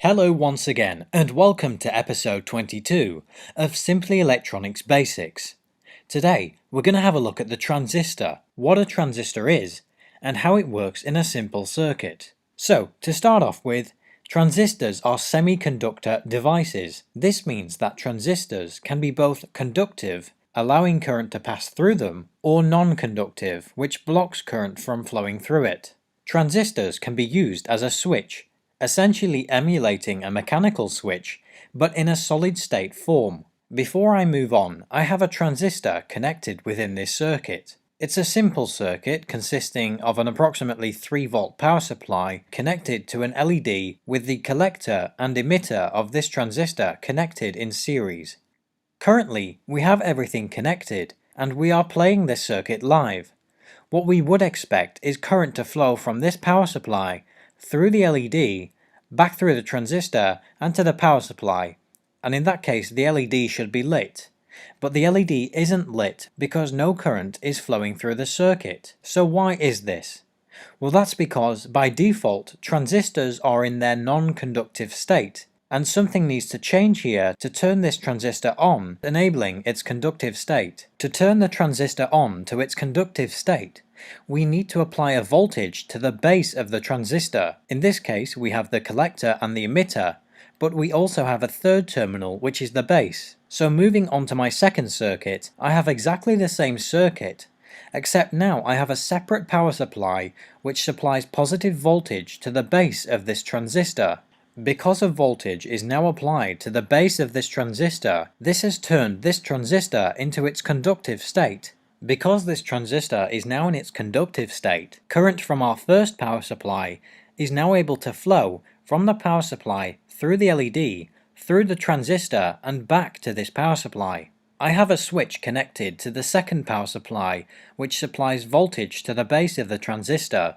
Hello once again, and welcome to episode 22 of Simply Electronics Basics. Today, we're going to have a look at the transistor, what a transistor is, and how it works in a simple circuit. So, to start off with, transistors are semiconductor devices. This means that transistors can be both conductive, allowing current to pass through them, or non-conductive, which blocks current from flowing through it. Transistors can be used as a switch, essentially emulating a mechanical switch, but in a solid-state form. Before I move on, I have a transistor connected within this circuit. It's a simple circuit consisting of an approximately 3-volt power supply connected to an LED with the collector and emitter of this transistor connected in series. Currently, we have everything connected, and we are playing this circuit live. What we would expect is current to flow from this power supply through the LED, back through the transistor and to the power supply, and in that case the LED should be lit. But the LED isn't lit because no current is flowing through the circuit. So why is this? Well, that's because by default transistors are in their non-conductive state, and something needs to change here to turn this transistor on, enabling its conductive state. To turn the transistor on to its conductive state, we need to apply a voltage to the base of the transistor. In this case, we have the collector and the emitter, but we also have a third terminal, which is the base. So moving on to my second circuit, I have exactly the same circuit, except now I have a separate power supply which supplies positive voltage to the base of this transistor. Because a voltage is now applied to the base of this transistor, this has turned this transistor into its conductive state. Because this transistor is now in its conductive state, current from our first power supply is now able to flow from the power supply through the LED, through the transistor and back to this power supply. I have a switch connected to the second power supply which supplies voltage to the base of the transistor.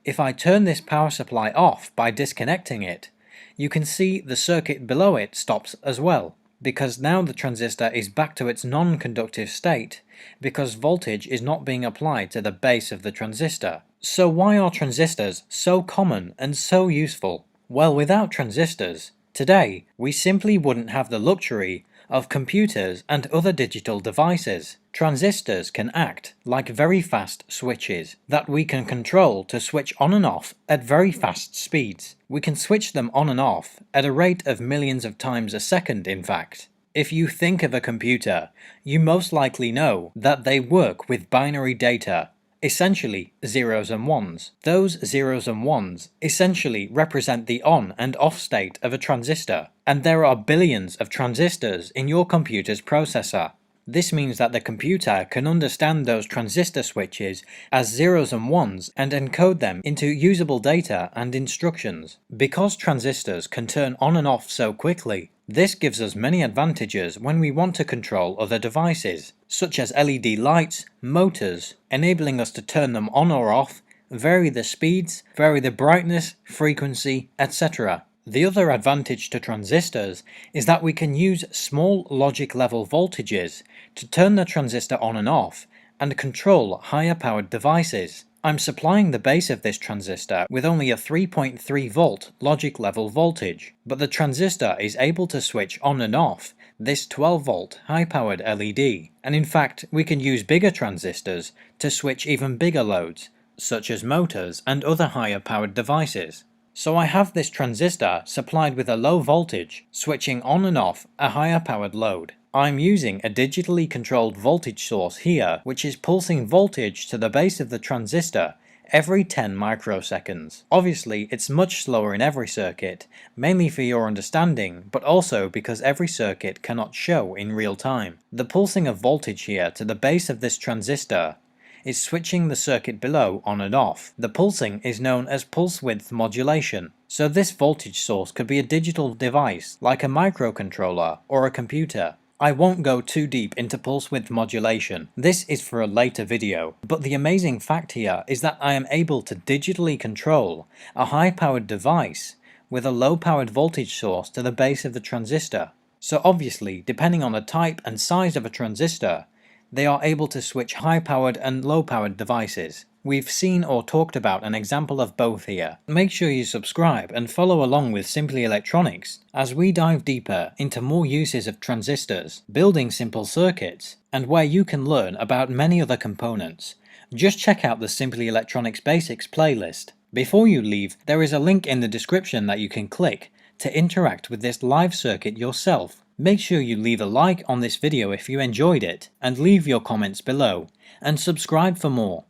If I turn this power supply off by disconnecting it, you can see the circuit below it stops as well, because now the transistor is back to its non-conductive state, because voltage is not being applied to the base of the transistor. So why are transistors so common and so useful? Well, without transistors, today we simply wouldn't have the luxury of computers and other digital devices. Transistors can act like very fast switches that we can control to switch on and off at very fast speeds. We can switch them on and off at a rate of millions of times a second, in fact. If you think of a computer, you most likely know that they work with binary data, essentially zeros and ones. Those zeros and ones essentially represent the on and off state of a transistor, and there are billions of transistors in your computer's processor. This means that the computer can understand those transistor switches as zeros and ones and encode them into usable data and instructions. Because transistors can turn on and off so quickly, this gives us many advantages when we want to control other devices, such as LED lights, motors, enabling us to turn them on or off, vary the speeds, vary the brightness, frequency, etc. The other advantage to transistors is that we can use small logic level voltages to turn the transistor on and off and control higher powered devices. I'm supplying the base of this transistor with only a 3.3 volt logic level voltage, but the transistor is able to switch on and off this 12 volt high powered LED, and in fact we can use bigger transistors to switch even bigger loads, such as motors and other higher powered devices. So I have this transistor supplied with a low voltage, switching on and off a higher powered load. I'm using a digitally controlled voltage source here, which is pulsing voltage to the base of the transistor every 10 microseconds. Obviously, it's much slower in every circuit, mainly for your understanding, but also because every circuit cannot show in real time. The pulsing of voltage here to the base of this transistor is switching the circuit below on and off. The pulsing is known as pulse width modulation. So this voltage source could be a digital device like a microcontroller or a computer. I won't go too deep into pulse width modulation, this is for a later video, but the amazing fact here is that I am able to digitally control a high-powered device with a low-powered voltage source to the base of the transistor. So obviously, depending on the type and size of a transistor, they are able to switch high-powered and low-powered devices. We've seen or talked about an example of both here. Make sure you subscribe and follow along with Simply Electronics as we dive deeper into more uses of transistors, building simple circuits, and where you can learn about many other components. Just check out the Simply Electronics Basics playlist. Before you leave, there is a link in the description that you can click to interact with this live circuit yourself. Make sure you leave a like on this video if you enjoyed it, and leave your comments below, and subscribe for more.